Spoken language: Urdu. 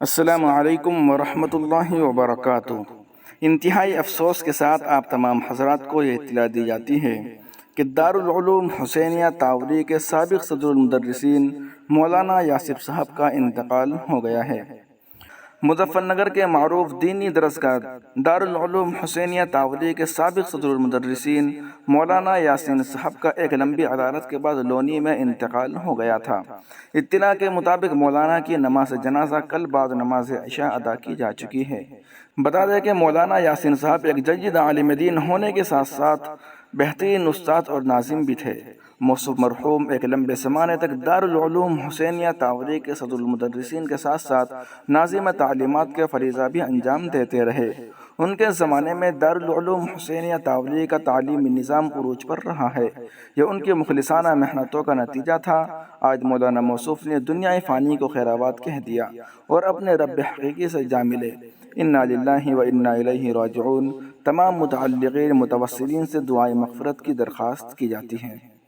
السلام علیکم ورحمۃ اللہ وبرکاتہ۔ انتہائی افسوس کے ساتھ آپ تمام حضرات کو یہ اطلاع دی جاتی ہے کہ دارالعلوم حسینیہ تاوری کے سابق صدر المدرسین مولانا یاسر صاحب کا انتقال ہو گیا ہے۔ مظفر نگر کے معروف دینی درسگاہ دارالعلوم حسینیہ تاوری کے سابق صدر المدرسین مولانا یاسین صاحب کا ایک لمبی عدالت کے بعد لونی میں انتقال ہو گیا تھا۔ اطلاع کے مطابق مولانا کی نماز جنازہ کل بعد نماز عشاء ادا کی جا چکی ہے۔ بتا دیں کہ مولانا یاسین صاحب ایک جید عالم دین ہونے کے ساتھ ساتھ بہترین استاد اور ناظم بھی تھے۔ موصوف مرحوم ایک لمبے زمانے تک دارالعلوم حسینیہ تاوری کے صدر المدرسین کے ساتھ ساتھ ناظم تعلیمات کے فریضہ بھی انجام دیتے رہے۔ ان کے زمانے میں دارالعلوم حسینیہ تاوری کا تعلیمی نظام عروج پر رہا ہے۔ یہ ان کی مخلصانہ محنتوں کا نتیجہ تھا۔ آج مولانا موصوف نے دنیا فانی کو خیرآباد کہہ دیا اور اپنے رب حقیقی سے جا ملے۔ انا للہ و انا الیہ راجعون۔ تمام متعلقین متوسلین سے دعائے مغفرت کی درخواست کی جاتی ہے۔